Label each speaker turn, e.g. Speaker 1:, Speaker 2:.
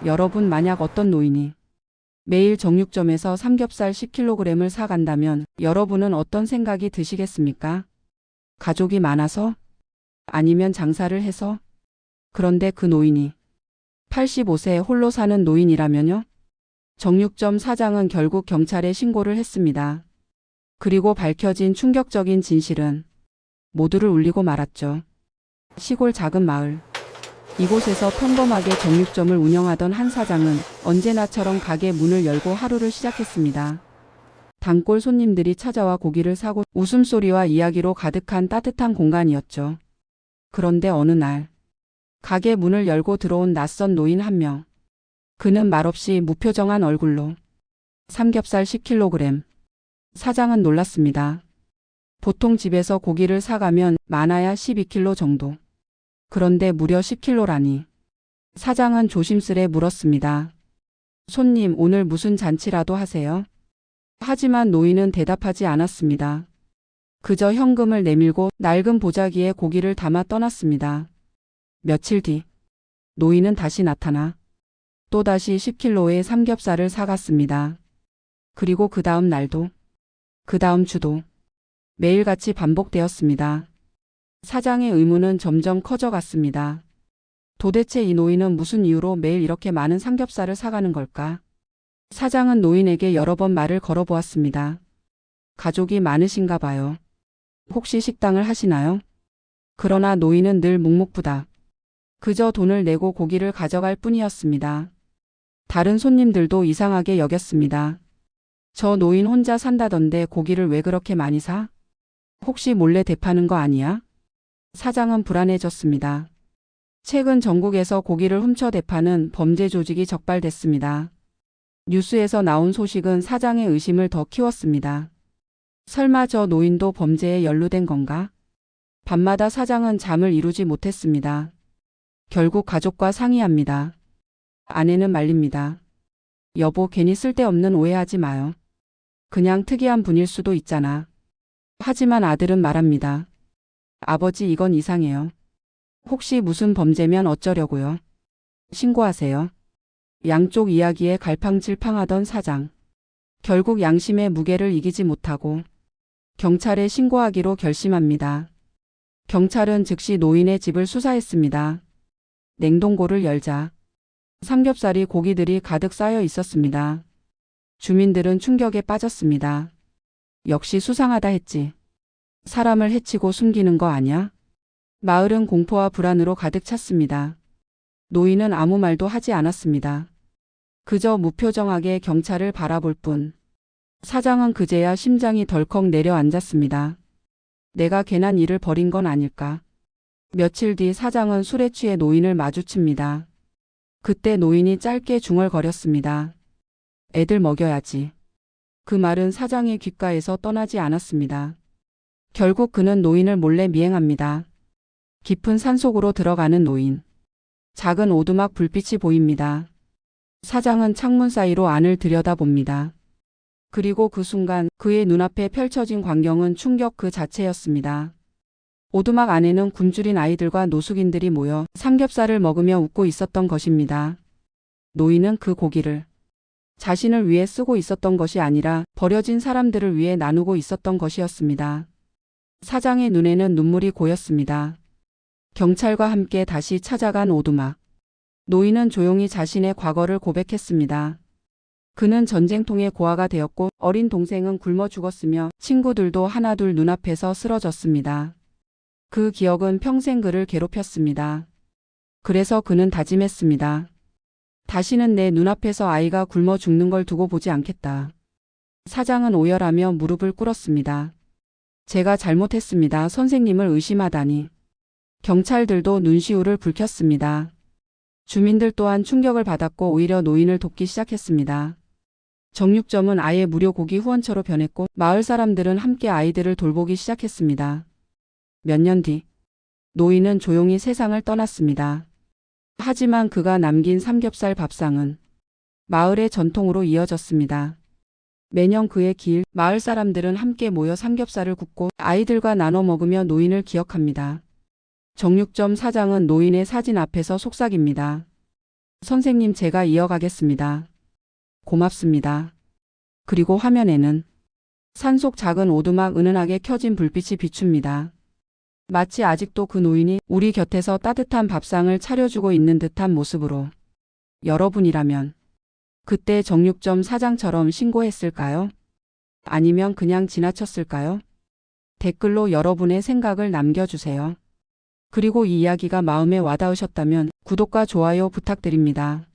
Speaker 1: 여러분, 만약 어떤 노인이 매일 정육점에서 삼겹살 10kg을 사간다면 여러분은 어떤 생각이 드시겠습니까? 가족이 많아서? 아니면 장사를 해서? 그런데 그 노인이 85세 홀로 사는 노인이라면요? 정육점 사장은 결국 경찰에 신고를 했습니다. 그리고 밝혀진 충격적인 진실은 모두를 울리고 말았죠. 시골 작은 마을. 이곳에서 평범하게 정육점을 운영하던 한 사장은 언제나처럼 가게 문을 열고 하루를 시작했습니다. 단골 손님들이 찾아와 고기를 사고 웃음소리와 이야기로 가득한 따뜻한 공간이었죠. 그런데 어느 날 가게 문을 열고 들어온 낯선 노인 한 명. 그는 말없이 무표정한 얼굴로 삼겹살 10kg. 사장은 놀랐습니다. 보통 집에서 고기를 사가면 많아야 12kg 정도. 그런데 무려 10kg라니. 사장은 조심스레 물었습니다. 손님, 오늘 무슨 잔치라도 하세요? 하지만 노인은 대답하지 않았습니다. 그저 현금을 내밀고 낡은 보자기에 고기를 담아 떠났습니다. 며칠 뒤 노인은 다시 나타나 또다시 10kg의 삼겹살을 사갔습니다. 그리고 그 다음 날도, 그 다음 주도 매일같이 반복되었습니다. 사장의 의문은 점점 커져갔습니다. 도대체 이 노인은 무슨 이유로 매일 이렇게 많은 삼겹살을 사가는 걸까? 사장은 노인에게 여러 번 말을 걸어보았습니다. 가족이 많으신가 봐요. 혹시 식당을 하시나요? 그러나 노인은 늘 묵묵부답. 그저 돈을 내고 고기를 가져갈 뿐이었습니다. 다른 손님들도 이상하게 여겼습니다. 저 노인 혼자 산다던데 고기를 왜 그렇게 많이 사? 혹시 몰래 대파는 거 아니야? 사장은 불안해졌습니다. 최근 전국에서 고기를 훔쳐 대파는 범죄 조직이 적발됐습니다. 뉴스에서 나온 소식은 사장의 의심을 더 키웠습니다. 설마 저 노인도 범죄에 연루된 건가? 밤마다 사장은 잠을 이루지 못했습니다. 결국 가족과 상의합니다. 아내는 말립니다. 여보, 괜히 쓸데없는 오해하지 마요. 그냥 특이한 분일 수도 있잖아. 하지만 아들은 말합니다. 아버지, 이건 이상해요. 혹시 무슨 범죄면 어쩌려고요? 신고하세요. 양쪽 이야기에 갈팡질팡하던 사장. 결국 양심의 무게를 이기지 못하고 경찰에 신고하기로 결심합니다. 경찰은 즉시 노인의 집을 수사했습니다. 냉동고를 열자 삼겹살이 고기들이 가득 쌓여 있었습니다. 주민들은 충격에 빠졌습니다. 역시 수상하다 했지. 사람을 해치고 숨기는 거 아냐? 마을은 공포와 불안으로 가득 찼습니다. 노인은 아무 말도 하지 않았습니다. 그저 무표정하게 경찰을 바라볼 뿐. 사장은 그제야 심장이 덜컥 내려앉았습니다. 내가 괜한 일을 벌인 건 아닐까? 며칠 뒤 사장은 술에 취해 노인을 마주칩니다. 그때 노인이 짧게 중얼거렸습니다. 애들 먹여야지. 그 말은 사장의 귓가에서 떠나지 않았습니다. 결국 그는 노인을 몰래 미행합니다. 깊은 산속으로 들어가는 노인. 작은 오두막 불빛이 보입니다. 사장은 창문 사이로 안을 들여다봅니다. 그리고 그 순간 그의 눈앞에 펼쳐진 광경은 충격 그 자체였습니다. 오두막 안에는 굶주린 아이들과 노숙인들이 모여 삼겹살을 먹으며 웃고 있었던 것입니다. 노인은 그 고기를 자신을 위해 쓰고 있었던 것이 아니라 버려진 사람들을 위해 나누고 있었던 것이었습니다. 사장의 눈에는 눈물이 고였습니다. 경찰과 함께 다시 찾아간 오두막. 노인은 조용히 자신의 과거를 고백했습니다. 그는 전쟁통에 고아가 되었고 어린 동생은 굶어 죽었으며 친구들도 하나둘 눈앞에서 쓰러졌습니다. 그 기억은 평생 그를 괴롭혔습니다. 그래서 그는 다짐했습니다. 다시는 내 눈앞에서 아이가 굶어 죽는 걸 두고 보지 않겠다. 사장은 오열하며 무릎을 꿇었습니다. 제가 잘못했습니다. 선생님을 의심하다니. 경찰들도 눈시울을 붉혔습니다. 주민들 또한 충격을 받았고 오히려 노인을 돕기 시작했습니다. 정육점은 아예 무료 고기 후원처로 변했고 마을 사람들은 함께 아이들을 돌보기 시작했습니다. 몇 년 뒤 노인은 조용히 세상을 떠났습니다. 하지만 그가 남긴 삼겹살 밥상은 마을의 전통으로 이어졌습니다. 매년 그의 기일 마을 사람들은 함께 모여 삼겹살을 굽고 아이들과 나눠 먹으며 노인을 기억합니다. 정육점 사장은 노인의 사진 앞에서 속삭입니다. 선생님, 제가 이어가겠습니다. 고맙습니다. 그리고 화면에는 산속 작은 오두막 은은하게 켜진 불빛이 비춥니다. 마치 아직도 그 노인이 우리 곁에서 따뜻한 밥상을 차려주고 있는 듯한 모습으로. 여러분이라면 그때 정육점 사장처럼 신고했을까요? 아니면 그냥 지나쳤을까요? 댓글로 여러분의 생각을 남겨주세요. 그리고 이 이야기가 마음에 와닿으셨다면 구독과 좋아요 부탁드립니다.